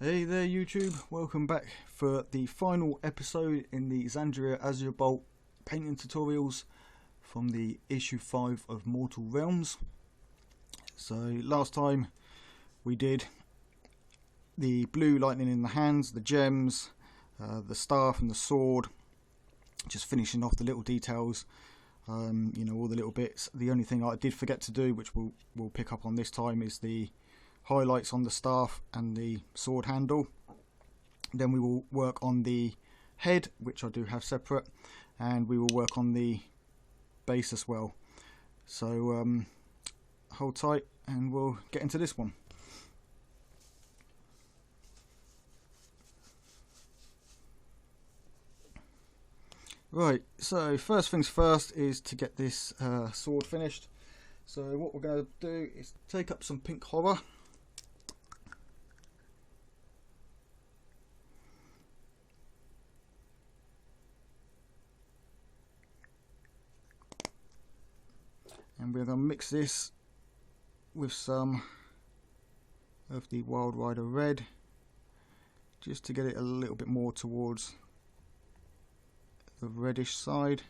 Hey there YouTube, welcome back for the final episode in the Xandria azurebolt painting tutorials from the issue 5 of Mortal Realms. So last time we did the blue lightning in the hands, the gems, the staff and the sword, just finishing off the little details, you know, all the little bits. The only thing I did forget to do, which we'll pick up on this time, is the highlights on the staff and the sword handle. Then we will work on the head, which I do have separate, and we will work on the base as well. So hold tight and we'll get into this one. Right, so first things first is to get this sword finished. So what we're going to do is take up some pink horror. And we're going to mix this with some of the Wild Rider red, just to get it a little bit more towards the reddish side.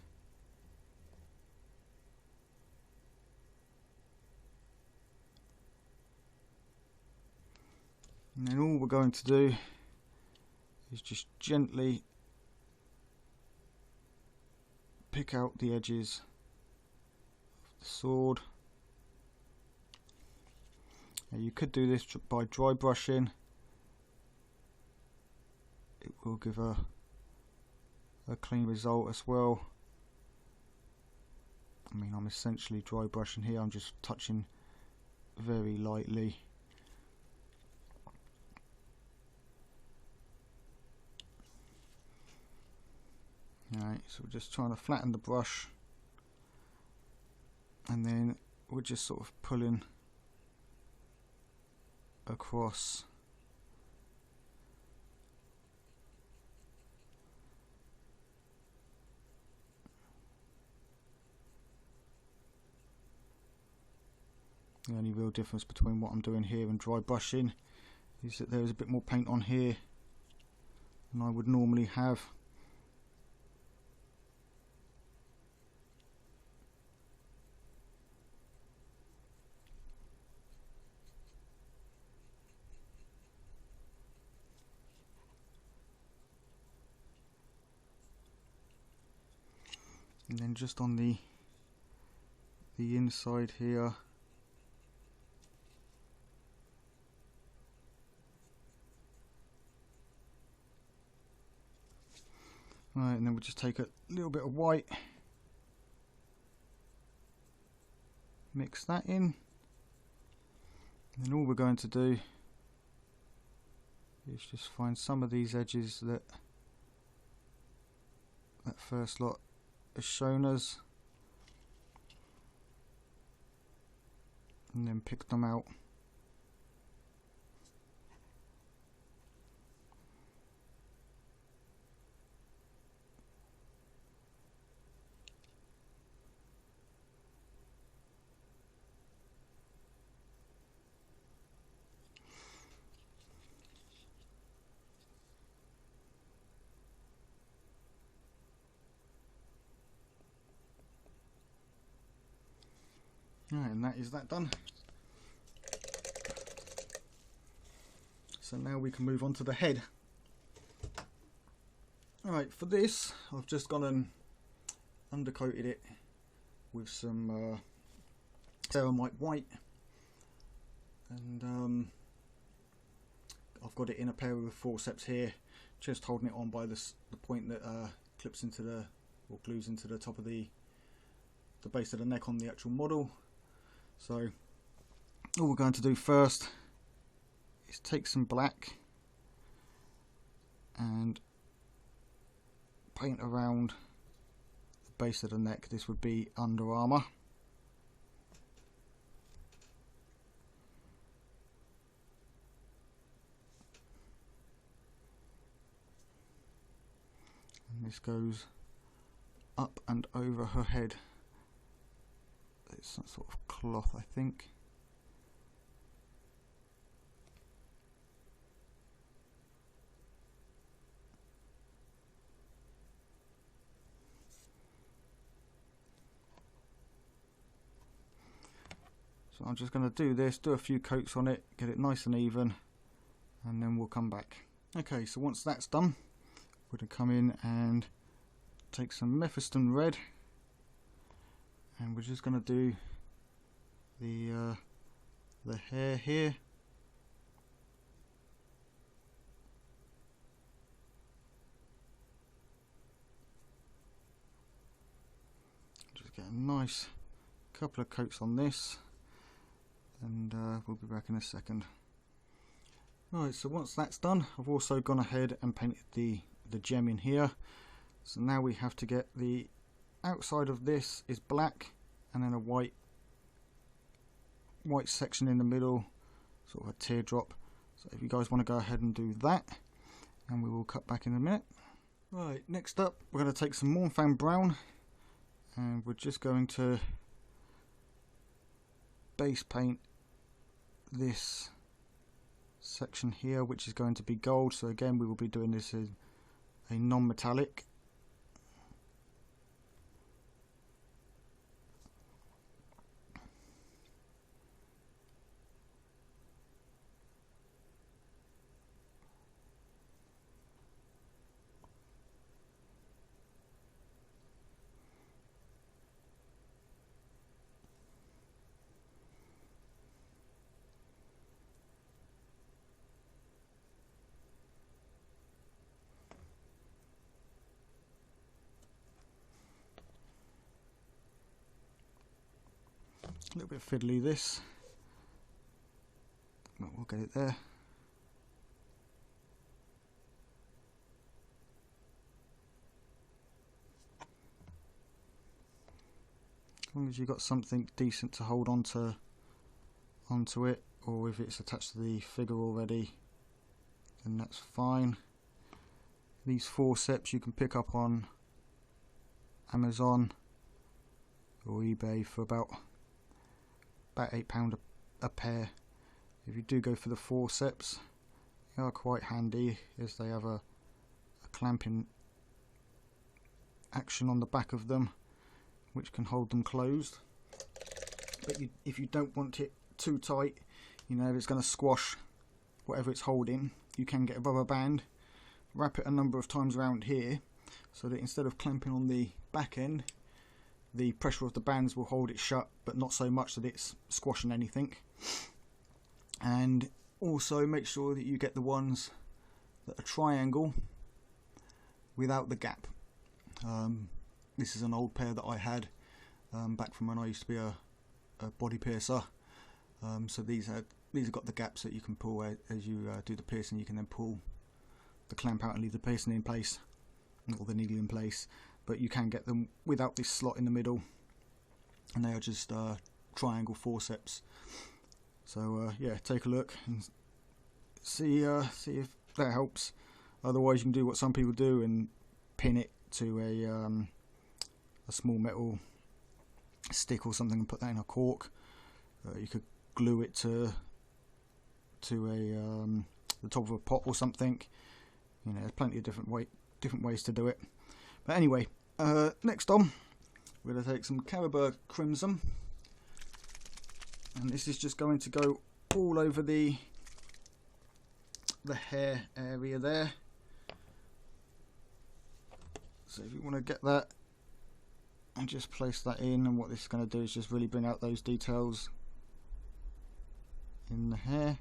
And then all we're going to do is just gently pick out the edges sword. Now you could do this by dry brushing. It will give a clean result as well. I mean, I'm essentially dry brushing here, I'm just touching very lightly. Alright, so we're just trying to flatten the brush, and then we're just sort of pulling across. The only real difference between what I'm doing here and dry brushing is that there's a bit more paint on here than I would normally have. And then just on the inside here, right, and then we'll just take a little bit of white, mix that in, and then all we're going to do is just find some of these edges that first lot has shown us, and then pick them out. Right, and that is that done. So now we can move on to the head. Alright, for this I've just gone and undercoated it with some ceramite white, and I've got it in a pair of forceps here, just holding it on by the point that clips into the, or glues into the top of the base of the neck on the actual model. So all we're going to do first is take some black and paint around the base of the neck. This would be under armour. And this goes up and over her head. It's some sort of cloth, I think. So I'm just going to do this, do a few coats on it, get it nice and even, and then we'll come back. Okay, so once that's done, we're going to come in and take some Mephiston red, and we're just going to do the hair here. Just get a nice couple of coats on this, and we'll be back in a second. Right, so once that's done, I've also gone ahead and painted the gem in here. So now we have to get the outside of this is black, and then a white section in the middle, sort of a teardrop. So if you guys want to go ahead and do that, and we will cut back in a minute. Right, next up we're going to take some Mornfan brown, and we're just going to base paint this section here, which is going to be gold. So again, we will be doing this in a non-metallic. A little bit fiddly this, but we'll get it there. As long as you've got something decent to hold onto it, or if it's attached to the figure already, then that's fine. These forceps you can pick up on Amazon or eBay for about £8 a pair. If you do go for the forceps, they are quite handy, as they have a clamping action on the back of them which can hold them closed. But if you don't want it too tight, you know, if it's going to squash whatever it's holding, you can get a rubber band, wrap it a number of times around here, so that instead of clamping on the back end, the pressure of the bands will hold it shut, but not so much that it's squashing anything. And also make sure that you get the ones that are triangle without the gap. This is an old pair that I had back from when I used to be a body piercer. So these have got the gaps that you can pull as you do the piercing. You can then pull the clamp out and leave the piercing in place, or the needle in place. But you can get them without this slot in the middle, and they are just triangle forceps. So yeah, take a look and see if that helps. Otherwise, you can do what some people do and pin it to a small metal stick or something and put that in a cork. You could glue it to the top of a pot or something. You know, there's plenty of different ways to do it. But anyway, next on, we're going to take some Carroburg Crimson, and this is just going to go all over the hair area there. So if you want to get that and just place that in, and what this is going to do is just really bring out those details in the hair,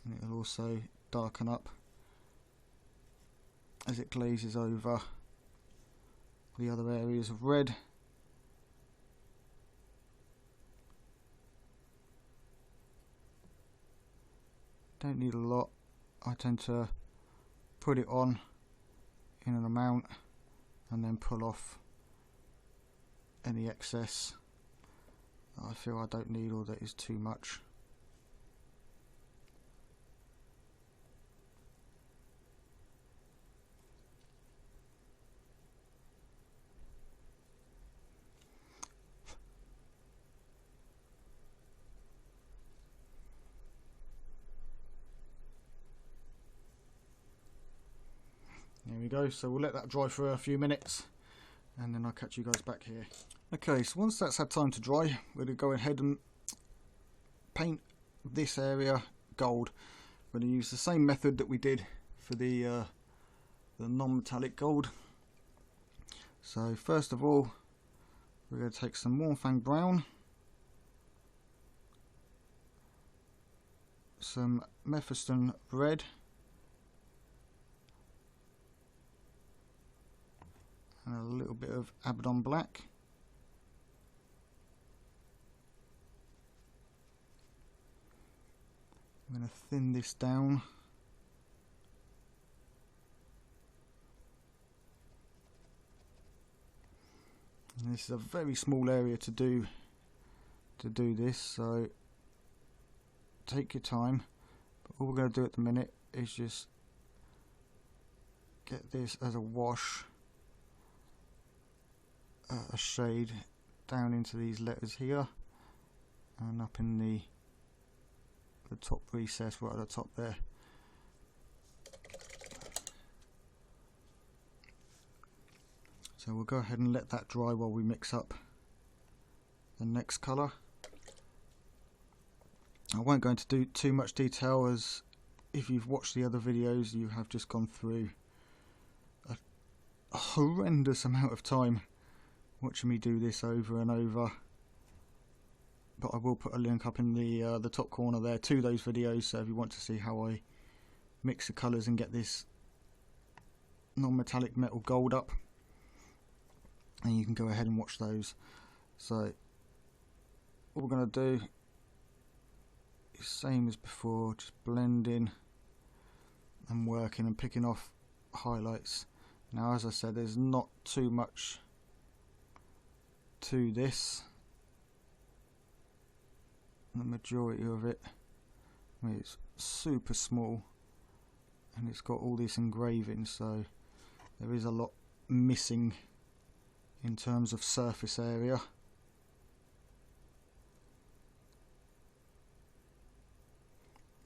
and it'll also darken up as it glazes over the other areas of red. Don't need a lot. I tend to put it on in an amount and then pull off any excess that I feel I don't need or that is too much. There we go, so we'll let that dry for a few minutes and then I'll catch you guys back here. Okay, so once that's had time to dry, we're going to go ahead and paint this area gold. We're going to use the same method that we did for the non-metallic gold. So first of all, we're going to take some Mornfang brown, some Mephiston red, and a little bit of Abaddon black. I'm going to thin this down. And this is a very small area to do this, so take your time. But all we're going to do at the minute is just get this as a wash, a shade down into these letters here and up in the top recess right at the top there. So we'll go ahead and let that dry while we mix up the next colour. I won't go into too much detail, as if you've watched the other videos you have just gone through a horrendous amount of time watching me do this over and over. But I will put a link up in the top corner there to those videos, so if you want to see how I mix the colours and get this non-metallic metal gold up, and you can go ahead and watch those. So what we're going to do is same as before, just blending and working and picking off highlights. Now, as I said, there's not too much to this. The majority of it, I mean, it's super small and it's got all this engraving, so there is a lot missing in terms of surface area.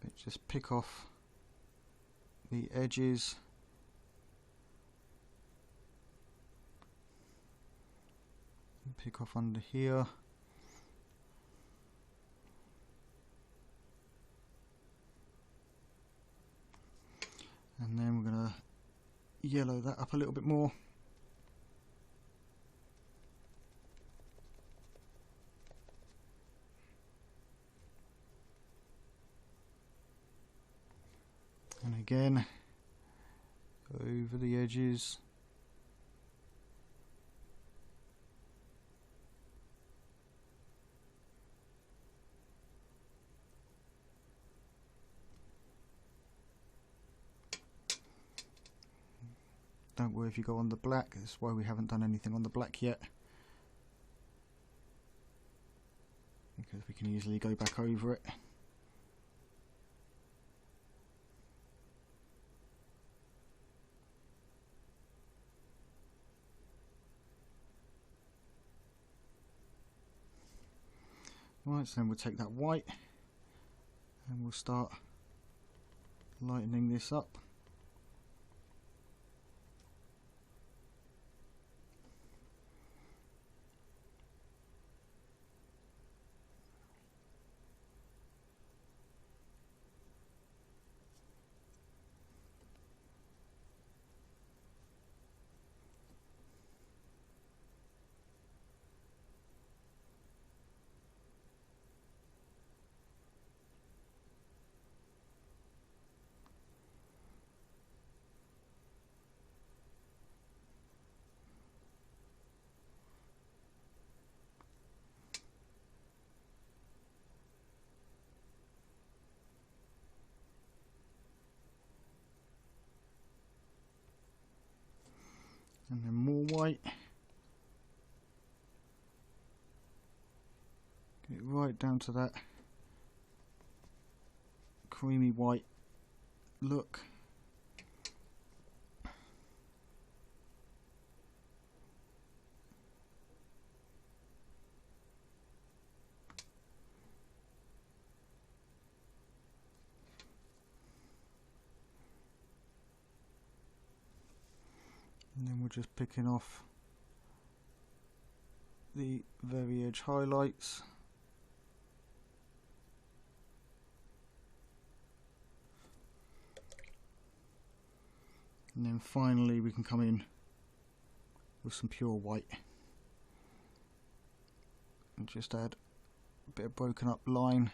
But just pick off the edges, and pick off under here. And then we're going to yellow that up a little bit more. And again, over the edges. Don't worry if you go on the black, that's why we haven't done anything on the black yet, because we can easily go back over it. Right, so then we'll take that white and we'll start lightening this up. And then more white. Get it right down to that creamy white look. And then we're just picking off the very edge highlights. And then finally we can come in with some pure white and just add a bit of broken up line.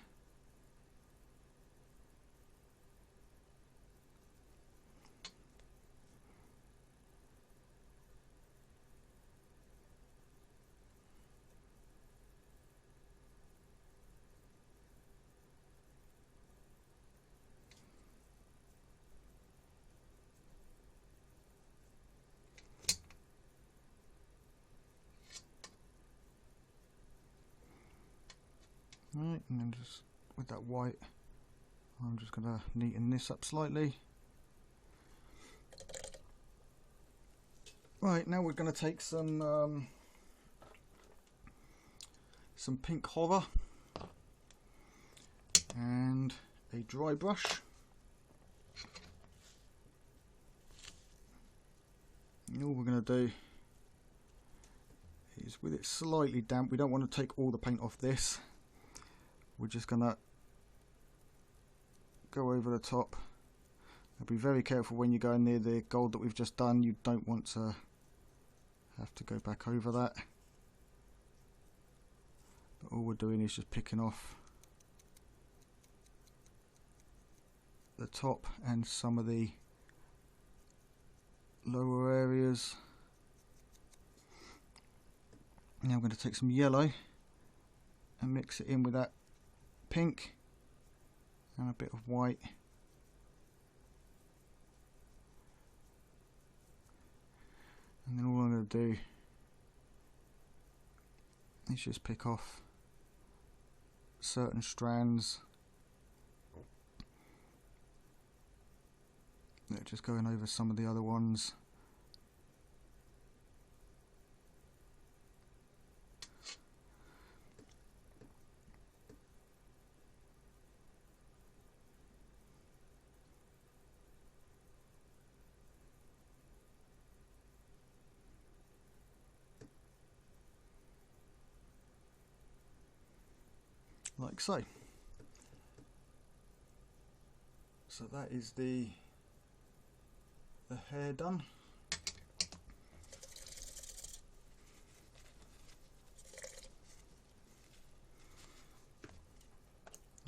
Right, and then just with that white, I'm just going to neaten this up slightly. Right, now we're going to take some pink horror and a dry brush. And all we're going to do is, with it slightly damp, we don't want to take all the paint off this. We're just going to go over the top. Now be very careful when you go near the gold that we've just done. You don't want to have to go back over that. But all we're doing is just picking off the top and some of the lower areas. Now I'm going to take some yellow and mix it in with that pink and a bit of white. And then all I'm going to do is just pick off certain strands that are just going over some of the other ones. Like so. So that is the hair done.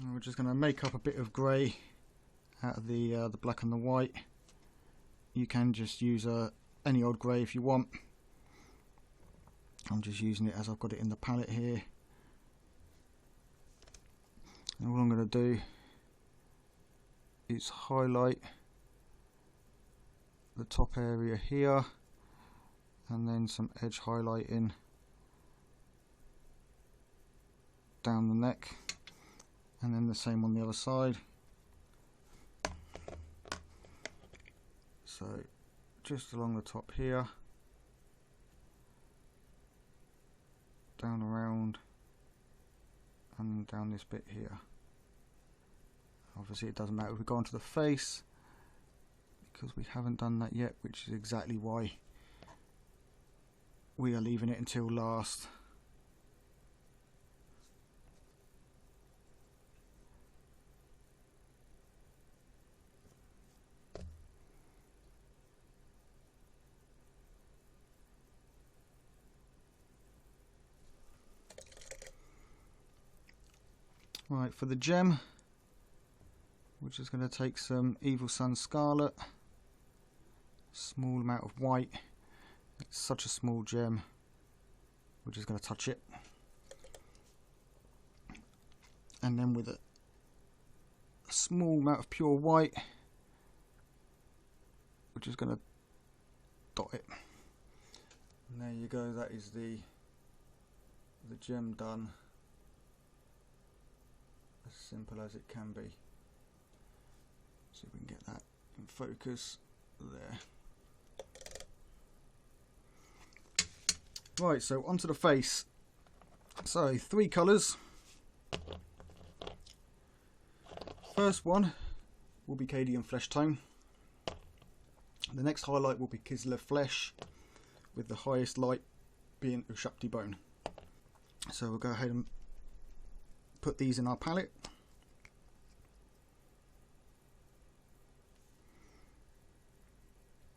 And we're just going to make up a bit of grey out of the black and the white. You can just use any old grey if you want. I'm just using it as I've got it in the palette here. And all I'm going to do is highlight the top area here and then some edge highlighting down the neck, and then the same on the other side. So just along the top here, down around and down this bit here. Obviously it doesn't matter if we go onto the face, because we haven't done that yet, which is exactly why we are leaving it until last. Right, for the gem, we're just going to take some Evil Sun Scarlet, small amount of white. It's such a small gem, we're just going to touch it, and then with a small amount of pure white, we're just going to dot it. And there you go, that is the gem done. As simple as it can be. See if we can get that in focus there. Right, so onto the face. So 3 colours. First one will be Cadian Flesh Tone. The next highlight will be Kislev Flesh, with the highest light being Ushapti Bone. So we'll go ahead and put these in our palette.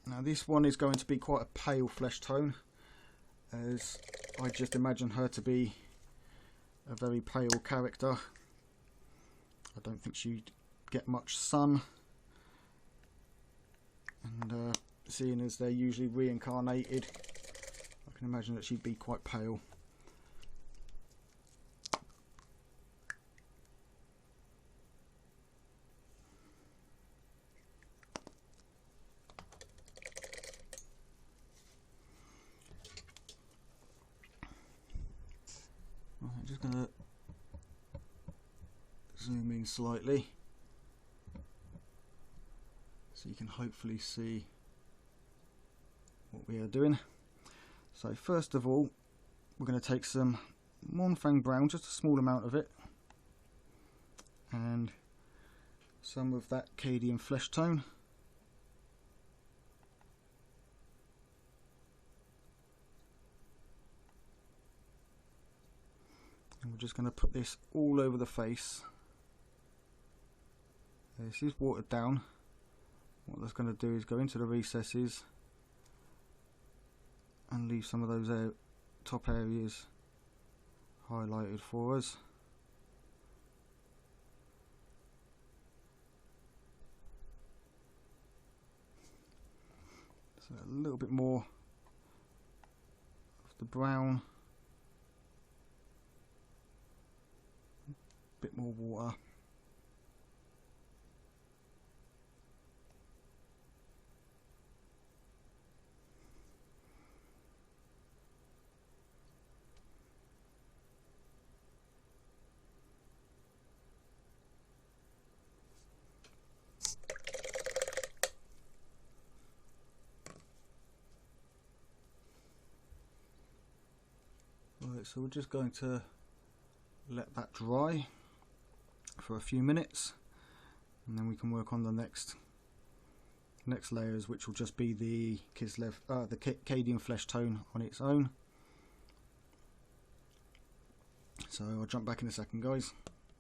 Now this one is going to be quite a pale flesh tone, as I just imagine her to be a very pale character. I don't think she'd get much sun, and seeing as they're usually reincarnated, I can imagine that she'd be quite pale. I'm just going to zoom in slightly so you can hopefully see what we are doing. So first of all, we're going to take some Mournfang brown, just a small amount of it, and some of that Cadian flesh tone. And we're just going to put this all over the face. This is watered down. What that's going to do is go into the recesses and leave some of those top areas highlighted for us. So a little bit more of the brown, a bit more water. Right, so we're just going to let that dry for a few minutes, and then we can work on the next layers, which will just be the Cadian flesh tone on its own. So I'll jump back in a second, guys.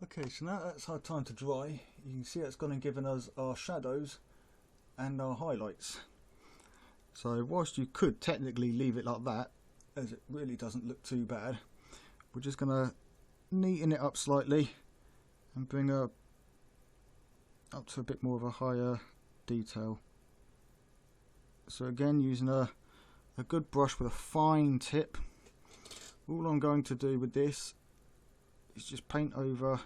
Okay, so now that's had time to dry. You can see it's gone and given us our shadows and our highlights. So whilst you could technically leave it like that, as it really doesn't look too bad, we're just going to neaten it up slightly and bring her up to a bit more of a higher detail. So again, using a good brush with a fine tip. All I'm going to do with this is just paint over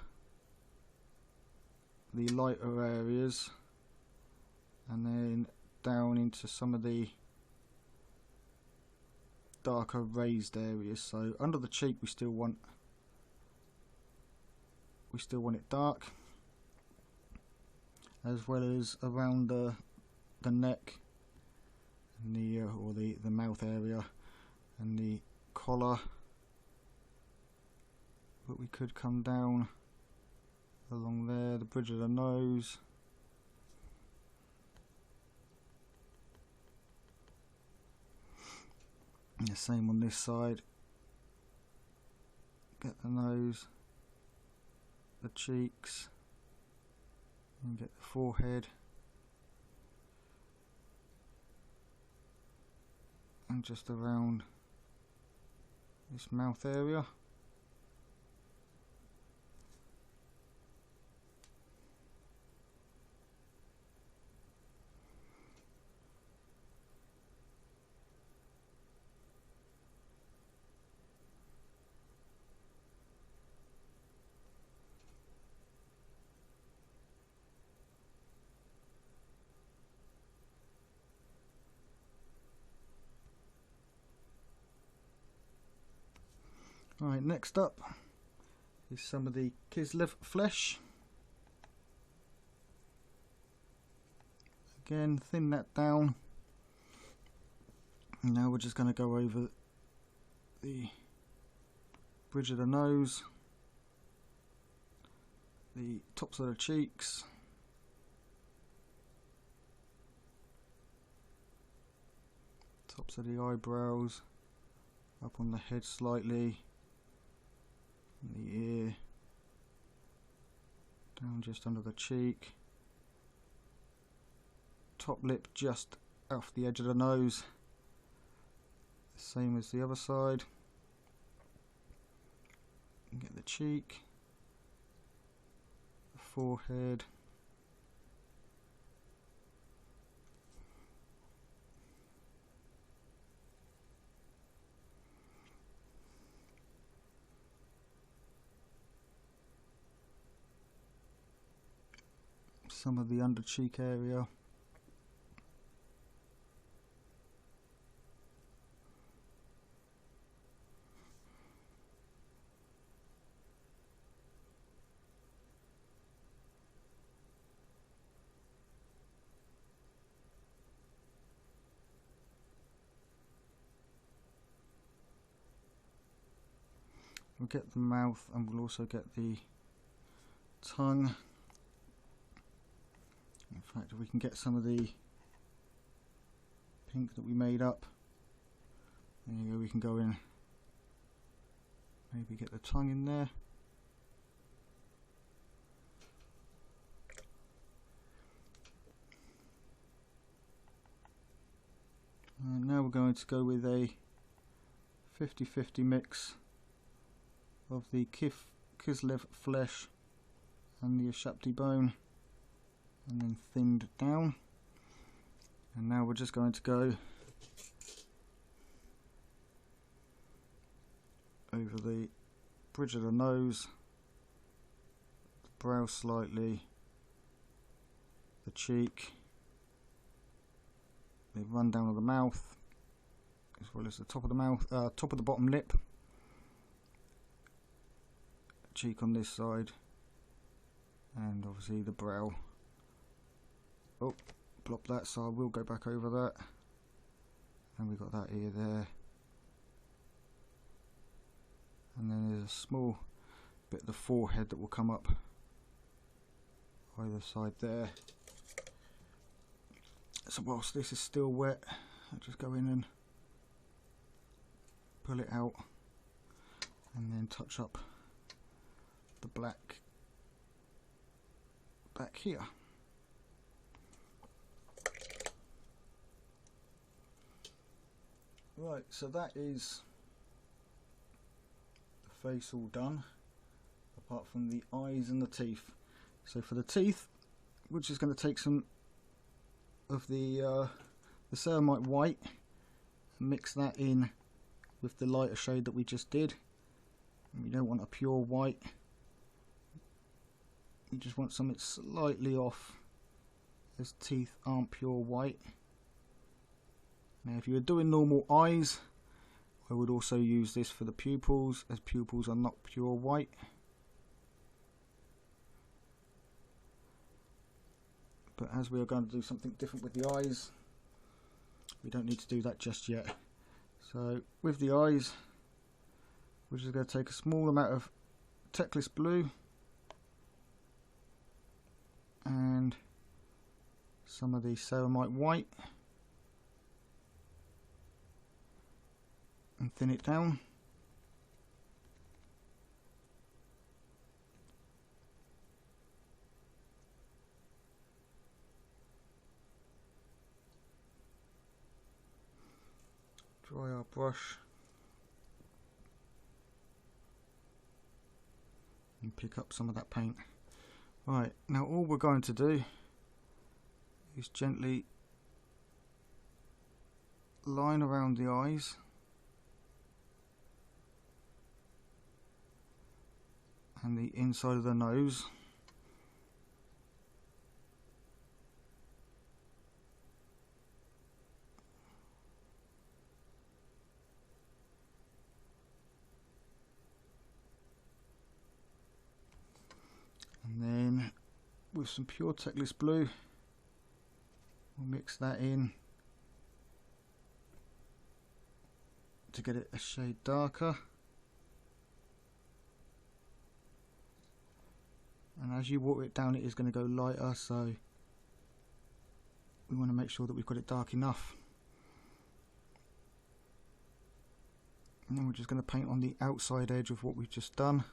the lighter areas and then down into some of the darker raised areas. So under the cheek we still want it dark, as well as around the neck and the mouth area and the collar. But we could come down along there, the bridge of the nose. And the same on this side. Get the nose, the cheeks, and get the forehead, and just around this mouth area. Right, next up is some of the Kislev flesh. Again, thin that down. And now we're just going to go over the bridge of the nose, the tops of the cheeks, tops of the eyebrows, up on the head slightly, from the ear down just under the cheek, top lip just off the edge of the nose, same as the other side. Get the cheek, the forehead, some of the under cheek area, we'll get the mouth and we'll also get the tongue. In fact, if we can get some of the pink that we made up, there you go, we can go in, maybe get the tongue in there. And now we're going to go with a 50-50 mix of the Kislev flesh and the Ashapti bone, and then thinned down. And now we're just going to go over the bridge of the nose, the brow slightly, the cheek, the run down of the mouth, as well as the top of the mouth, top of the bottom lip, cheek on this side, and obviously the brow. Oh, plop that, so I will go back over that. And we've got that ear there. And then there's a small bit of the forehead that will come up either side there. So whilst this is still wet, I'll just go in and pull it out and then touch up the black back here. Right, so that is the face all done, apart from the eyes and the teeth. So for the teeth, we're just going to take some of the ceramite white and mix that in with the lighter shade that we just did. And we don't want a pure white, you just want something slightly off, as teeth aren't pure white. Now if you were doing normal eyes, I would also use this for the pupils, as pupils are not pure white. But as we are going to do something different with the eyes, we don't need to do that just yet. So with the eyes, we're just going to take a small amount of Teclis blue and some of the ceramite white and thin it down. Dry our brush and pick up some of that paint. Right, now all we're going to do is gently line around the eyes and the inside of the nose. And then with some pure Teclis blue, we'll mix that in to get it a shade darker. And as you water it down, it is going to go lighter, so we want to make sure that we've got it dark enough. And then we're just going to paint on the outside edge of what we've just done.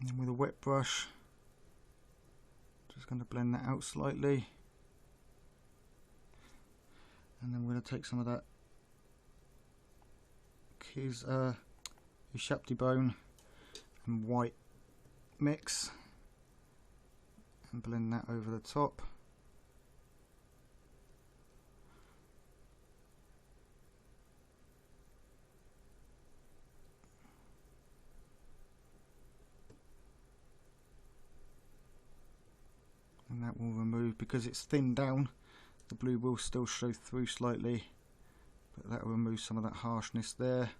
And then with a wet brush, just going to blend that out slightly. And then we're going to take some of that Ushapti bone and white mix and blend that over the top. And that will remove, because it's thinned down, the blue will still show through slightly, but that will remove some of that harshness there.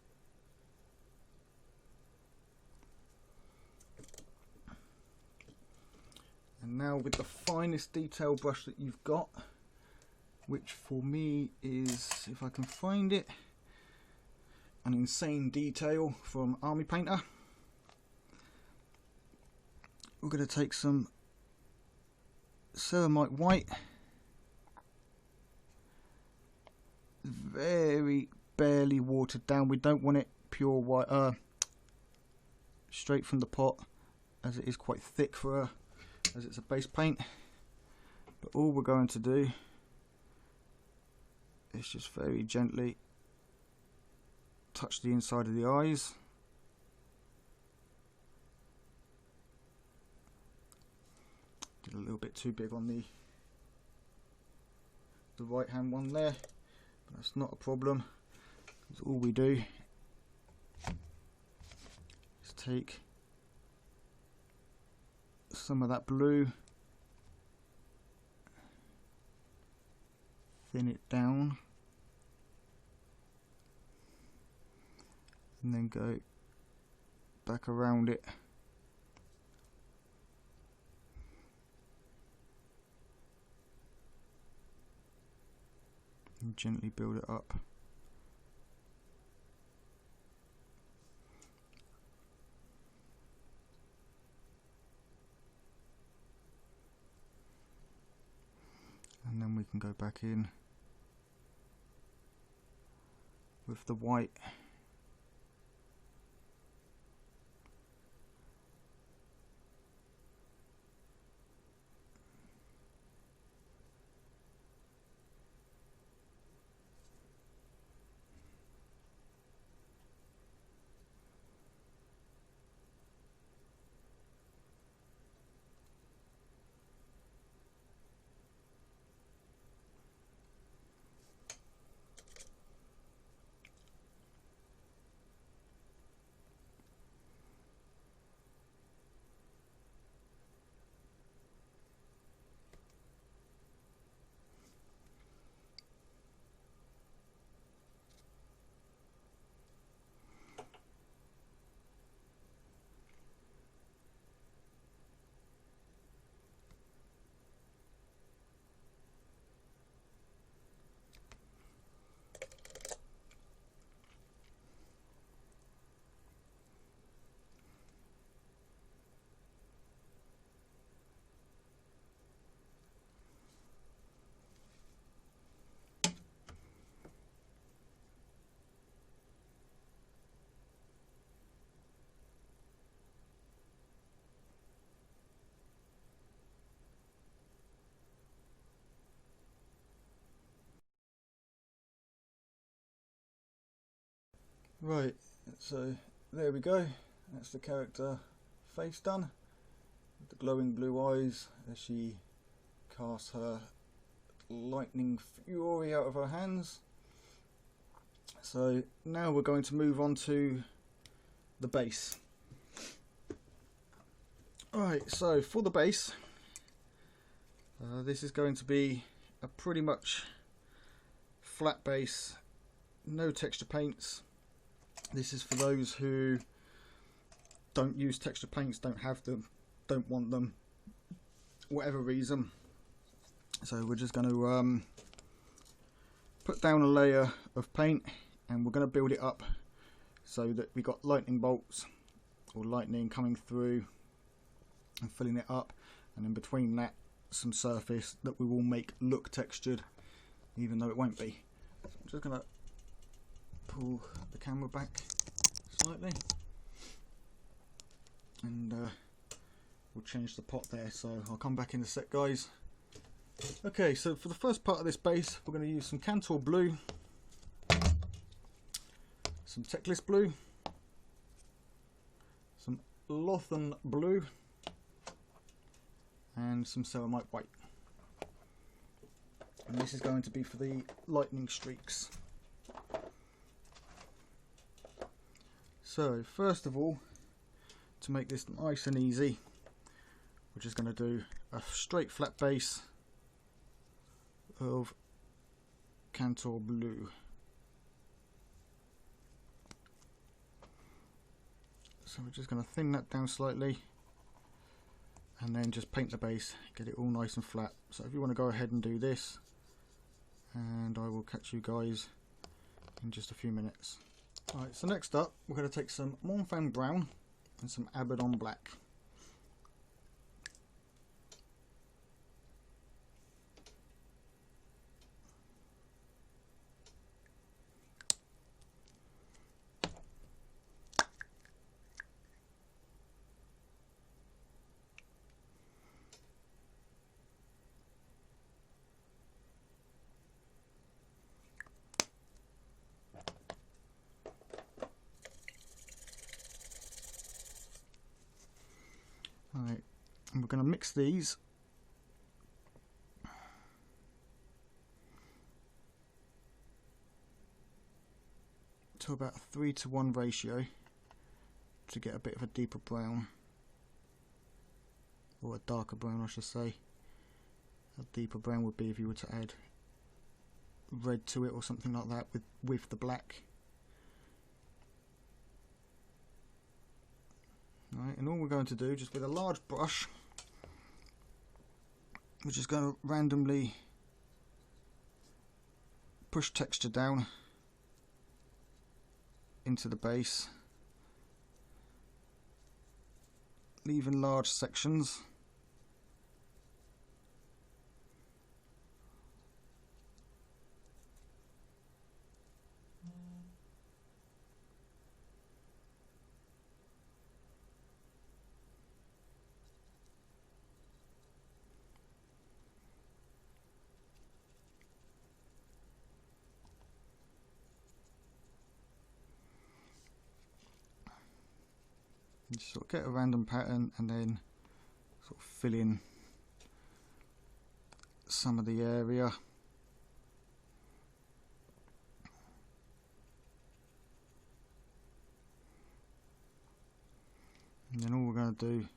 And now with the finest detail brush that you've got, which for me is, if I can find it, an Insane Detail from Army Painter. We're going to take some ceramite white, very barely watered down. We don't want it pure white, straight from the pot, as it is quite thick for as it's a base paint. But all we're going to do is just very gently touch the inside of the eyes. Did a little bit too big on the right hand one there, but that's not a problem, because all we do is take some of that blue, thin it down, and then go back around it and gently build it up. And then we can go back in with the white. Right, so there we go. That's the character face done, with the glowing blue eyes as she casts her lightning fury out of her hands. So now we're going to move on to the base. Alright, so for the base, this is going to be a pretty much flat base, no texture paints. This is for those who don't use texture paints, don't have them, don't want them, whatever reason. So we're just going to put down a layer of paint, and we're going to build it up so that we got lightning bolts or lightning coming through and filling it up, and in between that some surface that we will make look textured even though it won't be. So I'm just going to pull the camera back slightly and we'll change the pot there, so I'll come back in a sec, guys. Okay, so for the first part of this base, we're going to use some Cantor blue, some Teclis blue, some Lothan blue, and some ceramite white. And this is going to be for the lightning streaks. So first of all, to make this nice and easy, we're just going to do a straight flat base of Cantor blue. So we're just going to thin that down slightly and then just paint the base, get it all nice and flat. So if you want to go ahead and do this, and I will catch you guys in just a few minutes. Alright, so next up we're going to take some Montfan brown and some Abaddon black. Alright, and we're going to mix these to about a 3:1 ratio to get a bit of a deeper brown, or a darker brown I should say. A deeper brown would be if you were to add red to it or something like that with the black. Right, and all we're going to do, just with a large brush, we're just going to randomly push texture down into the base, leaving large sections. And just sort of get a random pattern and then sort of fill in some of the area. And then all we're going to do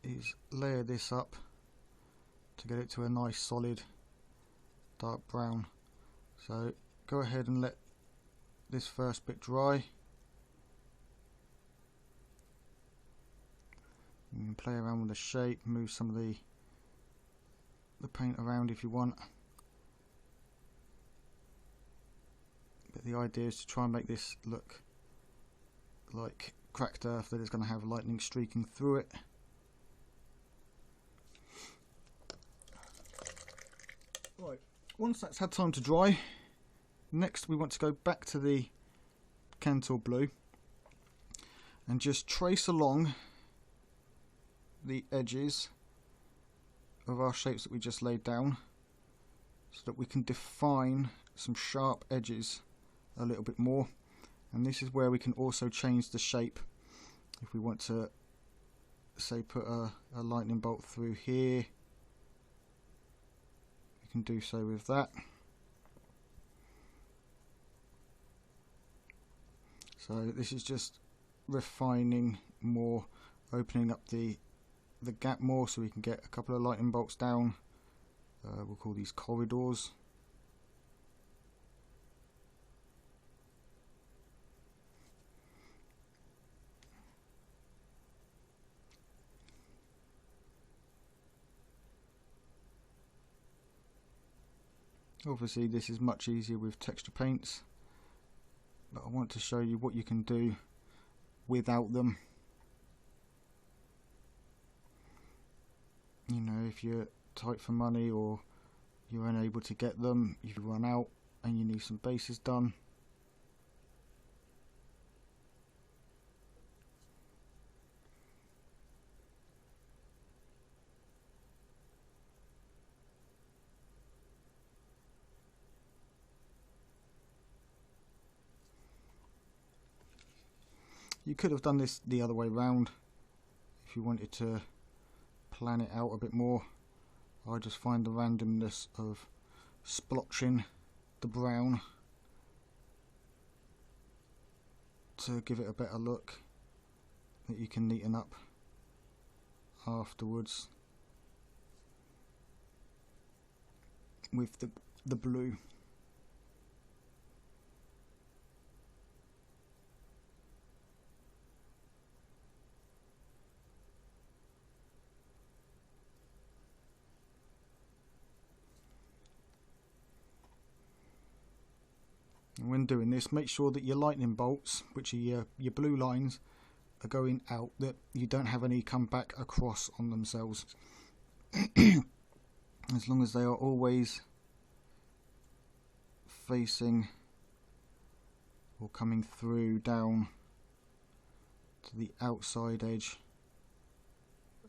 is layer this up to get it to a nice solid dark brown. So go ahead and let this first bit dry. You can play around with the shape, move some of the paint around if you want. But the idea is to try and make this look like cracked earth that is going to have lightning streaking through it. Right, once that's had time to dry, next we want to go back to the Cantor blue and just trace along the edges of our shapes that we just laid down so that we can define some sharp edges a little bit more. And this is where we can also change the shape. If we want to, say, put a lightning bolt through here, we can do so with that. So this is just refining more, opening up the gap more so we can get a couple of lightning bolts down. We'll call these corridors. Obviously this is much easier with texture paints, but I want to show you what you can do without them. You know, if you're tight for money or you're unable to get them, if you run out and you need some bases done, You could have done this the other way round if you wanted to plan it out a bit more. I just find the randomness of splotching the brown to give it a better look that you can neaten up afterwards with the blue. And when doing this, make sure that your lightning bolts, which are your blue lines, are going out, that you don't have any come back across on themselves. As long as they are always facing or coming through down to the outside edge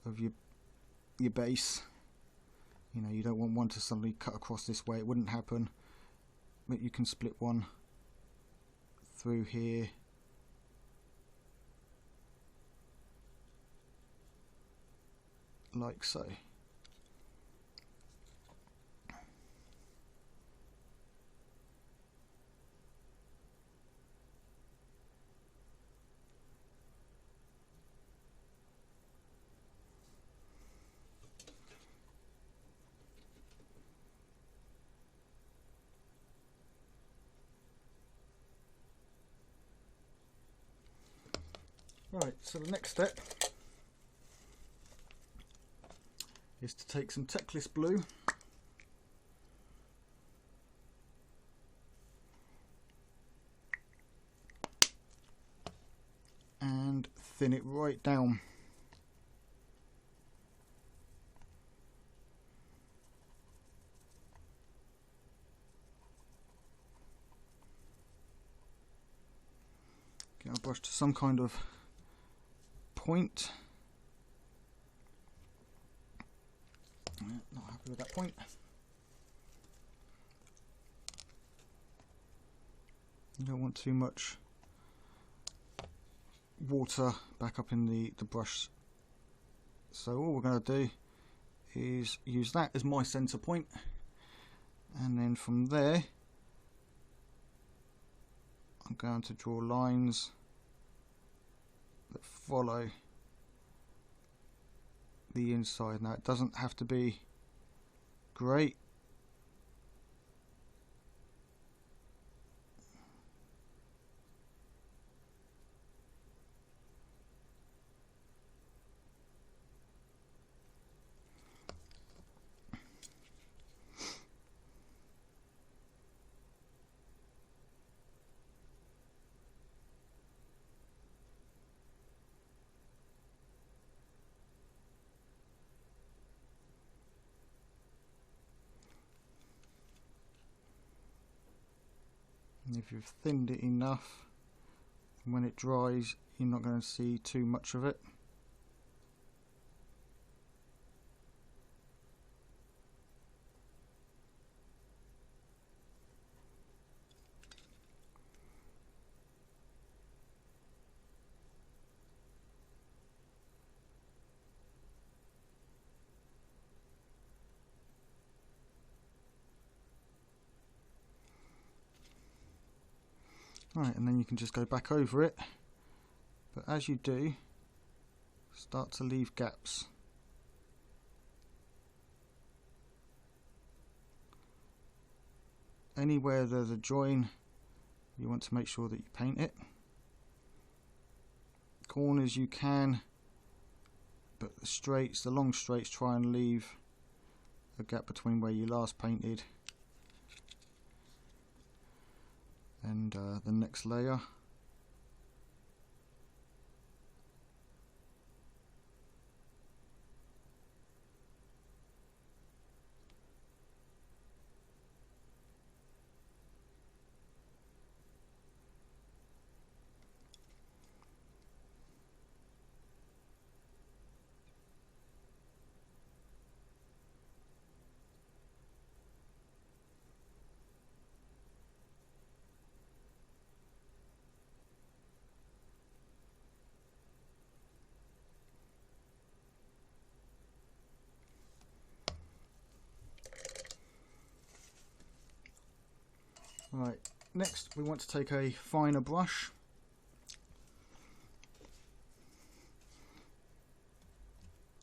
of your base. You know, you don't want one to suddenly cut across this way. It wouldn't happen, but you can split one through here like so. Right, so the next step is to take some Teclis blue and thin it right down. Get our brush to some kind of point. Not happy with that point. You don't want too much water back up in the brush, so all we're going to do is use that as my center point, and then from there I'm going to draw lines that follow the inside. Now it doesn't have to be great, and if you've thinned it enough, when it dries you're not going to see too much of it. Right, and then you can just go back over it, but as you do, start to leave gaps. Anywhere there's a join, you want to make sure that you paint it. Corners you can, but the straights, the long straights, try and leave a gap between where you last painted and the next layer. Right, next we want to take a finer brush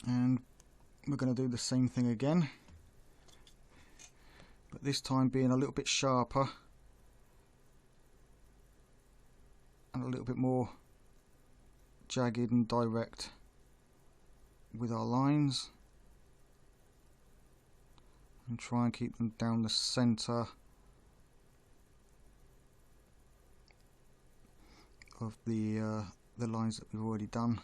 and we're going to do the same thing again, but this time being a little bit sharper and a little bit more jagged and direct with our lines, and try and keep them down the centre of the lines that we've already done.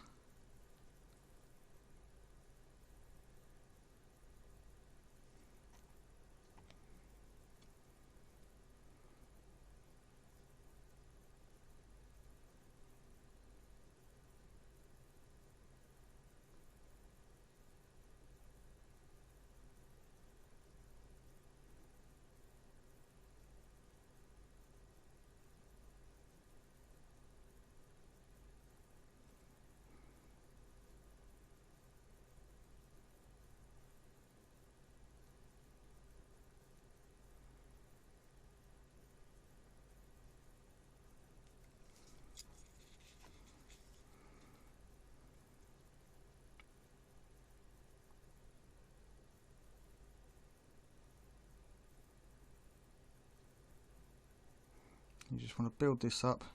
You just want to build this up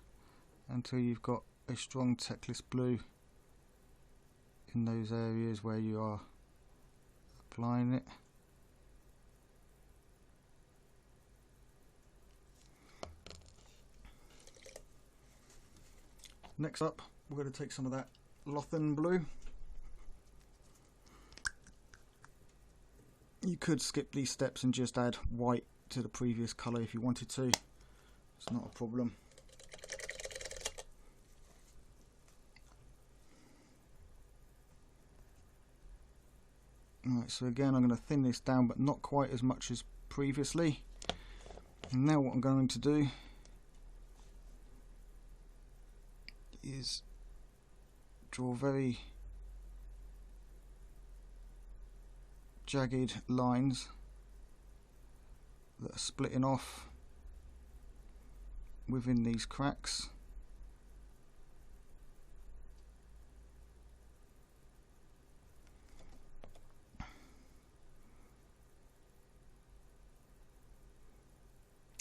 until you've got a strong techless blue in those areas where you are applying it. Next up, we're going to take some of that Lothan blue. You could skip these steps and just add white to the previous colour if you wanted to. It's not a problem. Alright, so again I'm going to thin this down, but not quite as much as previously. And now what I'm going to do is draw very jagged lines that are splitting off within these cracks.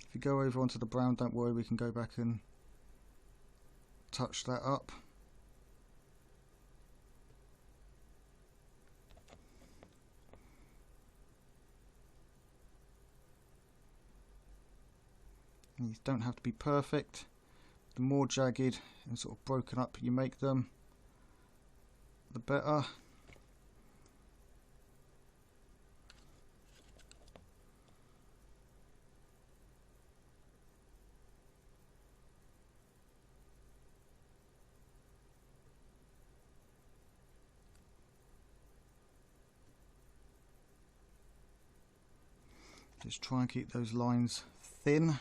If you go over onto the brown, don't worry, we can go back and touch that up. These don't have to be perfect. The more jagged and sort of broken up you make them, the better. Just try and keep those lines thin.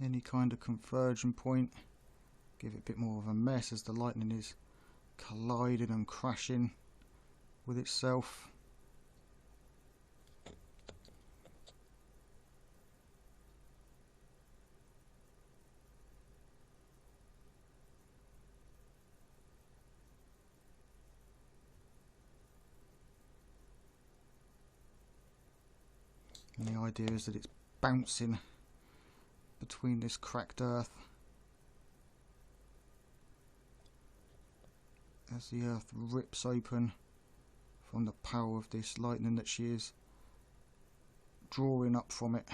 Any kind of conversion point, give it a bit more of a mess as the lightning is colliding and crashing with itself. And the idea is that it's bouncing between this cracked earth as the earth rips open from the power of this lightning that she is drawing up from it.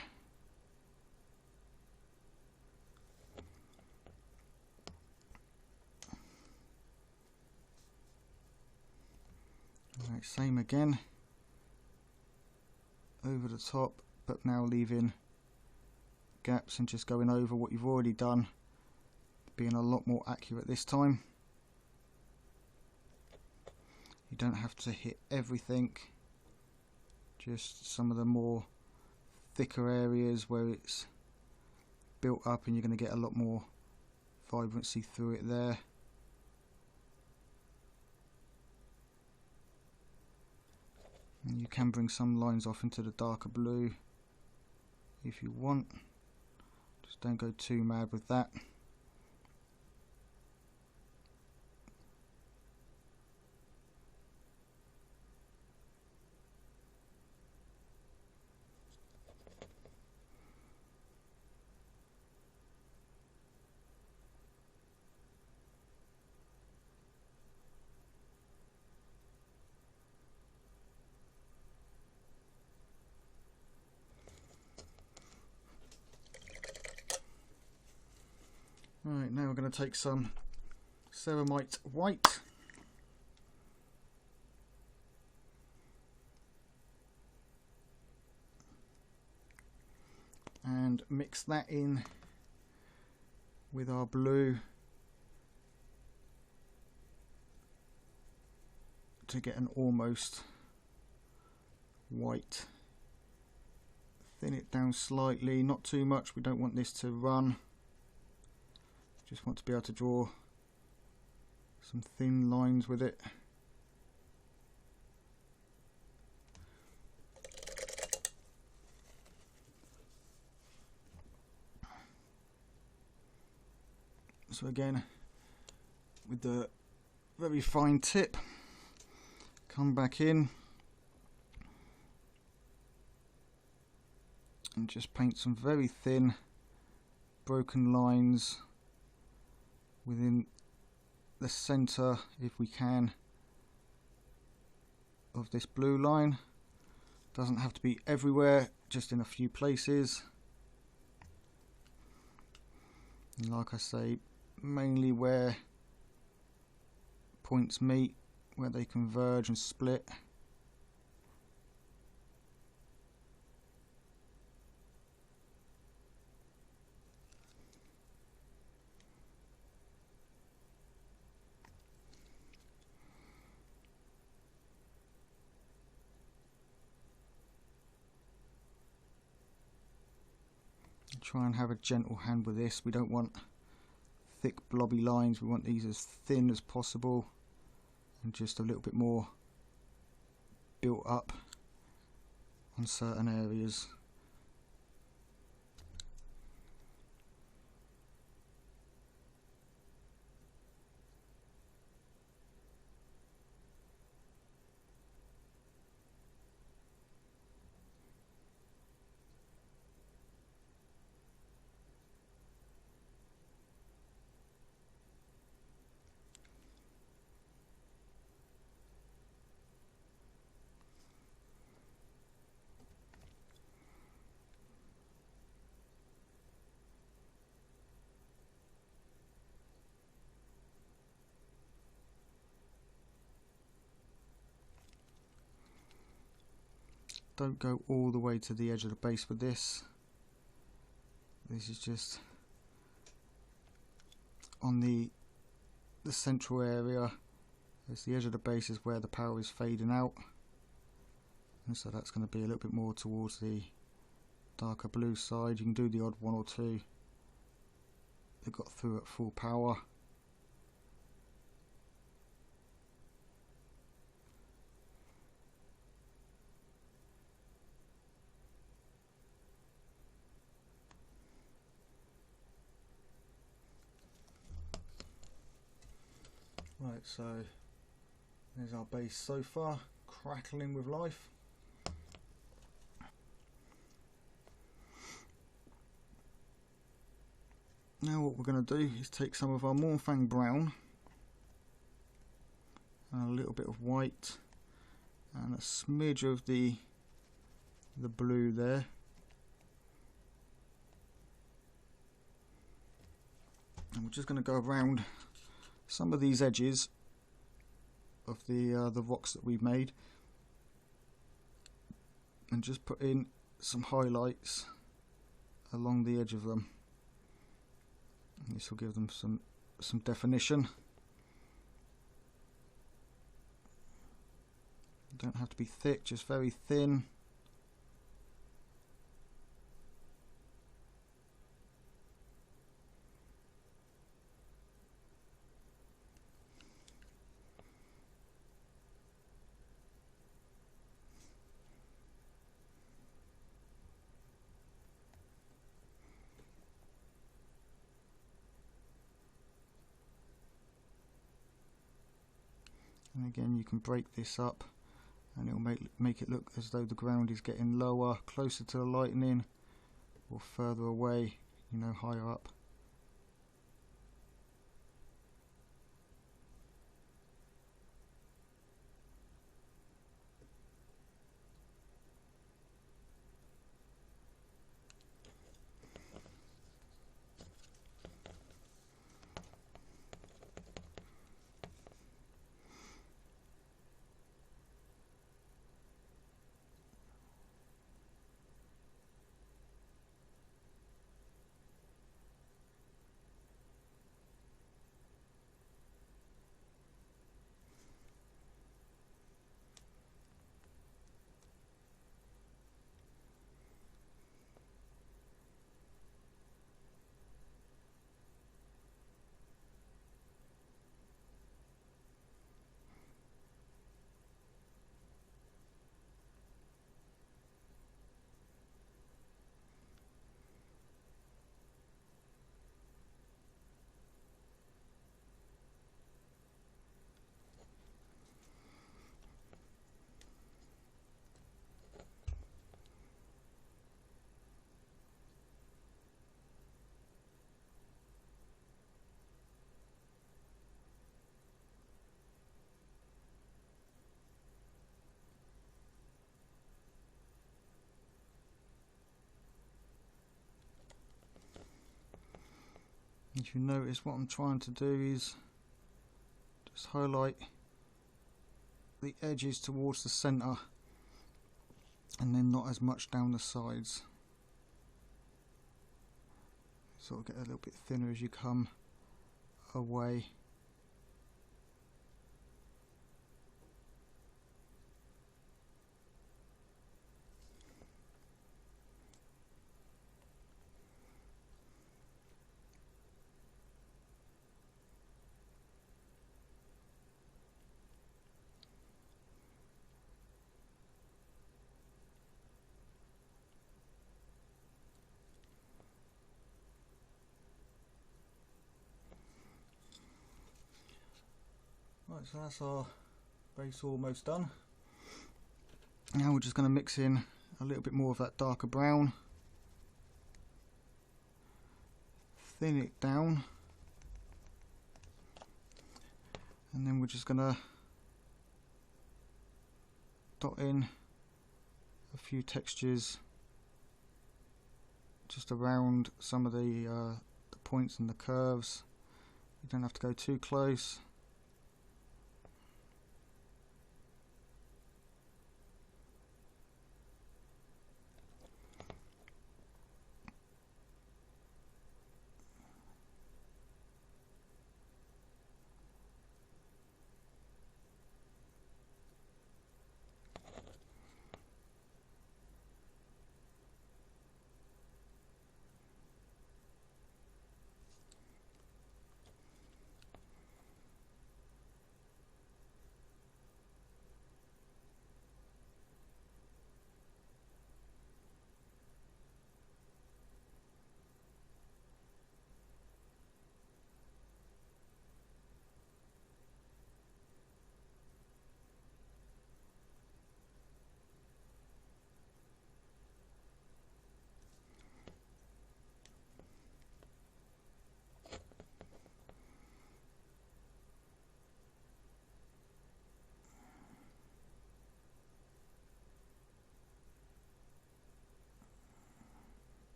Right, same again, over the top, but now leaving gaps and just going over what you've already done, being a lot more accurate this time. You don't have to hit everything, just some of the more thicker areas where it's built up, and you're going to get a lot more vibrancy through it there. And you can bring some lines off into the darker blue if you want. Just don't go too mad with that. Right, now we're going to take some ceramite white and mix that in with our blue to get an almost white. Thin it down slightly, not too much, we don't want this to run. Just want to be able to draw some thin lines with it. So again, with the very fine tip, come back in and just paint some very thin broken lines within the center, if we can, of this blue line. Doesn't have to be everywhere, just in a few places. And like I say, mainly where points meet, where they converge and split. Try and have a gentle hand with this. We don't want thick blobby lines, we want these as thin as possible and just a little bit more built up on certain areas. Don't go all the way to the edge of the base with this. This is just on the central area, as the edge of the base is where the power is fading out, and so that's going to be a little bit more towards the darker blue side. You can do the odd one or two that got through at full power. Right, so there's our base so far, crackling with life. Now what we're going to do is take some of our Mornfang brown and a little bit of white and a smidge of the blue there. And we're just going to go around some of these edges of the rocks that we've made, and just put in some highlights along the edge of them. And this will give them some definition. Don't have to be thick, just very thin. And again, you can break this up and it'll make it look as though the ground is getting lower, closer to the lightning, or further away, you know, higher up. If you notice, what I'm trying to do is just highlight the edges towards the centre and then not as much down the sides. Sort of get a little bit thinner as you come away. Right, so that's our base almost done. Now we're just going to mix in a little bit more of that darker brown, thin it down, and then we're just going to dot in a few textures just around some of the points and the curves. You don't have to go too close.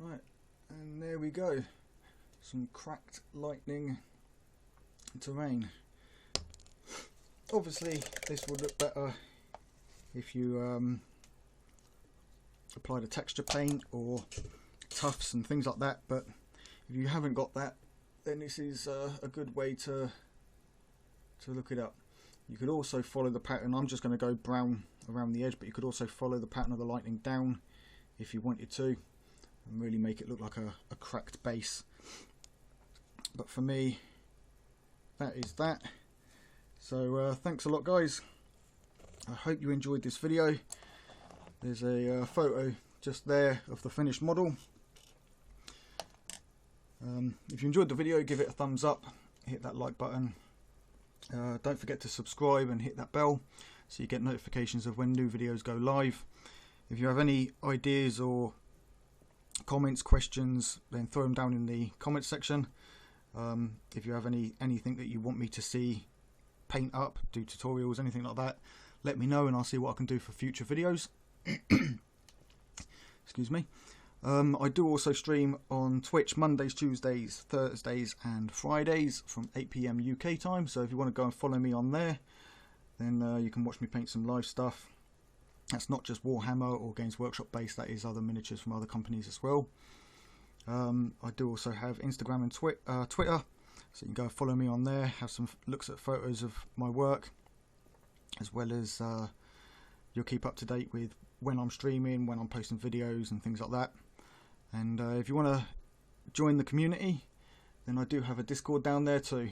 Right, and there we go. some cracked lightning terrain. Obviously this would look better if you applied a texture paint or tufts and things like that, but if you haven't got that, then this is a good way to look it up. You could also follow the pattern. I'm just going to go brown around the edge, but you could also follow the pattern of the lightning down if you wanted to and really make it look like a cracked base. But for me, that is that. So thanks a lot, guys. I hope you enjoyed this video. There's a photo just there of the finished model. If you enjoyed the video, give it a thumbs up, hit that like button. Don't forget to subscribe and hit that bell so you get notifications of when new videos go live. If you have any ideas or comments, questions, then throw them down in the comments section. If you have anything that you want me to see paint up, do tutorials, anything like that, let me know and I'll see what I can do for future videos. Excuse me. I do also stream on Twitch Mondays, Tuesdays, Thursdays and Fridays from 8 PM UK time, so if you want to go and follow me on there, then you can watch me paint some live stuff. That's not just Warhammer or Games Workshop based, that is other miniatures from other companies as well. I do also have Instagram and Twitter, so you can go and follow me on there, have some looks at photos of my work, as well as you'll keep up to date with when I'm streaming, when I'm posting videos and things like that. And if you want to join the community, then I do have a Discord down there too.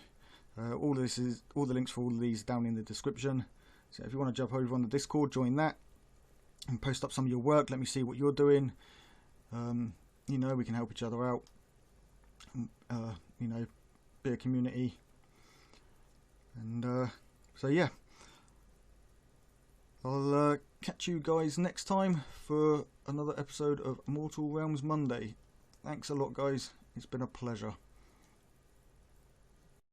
All the links for all of these down in the description. So if you want to jump over on the Discord, join that and post up some of your work. Let me see what you're doing. You know, we can help each other out. You know, be a community. And so yeah, I'll catch you guys next time for another episode of Mortal Realms Monday. Thanks a lot, guys. It's been a pleasure.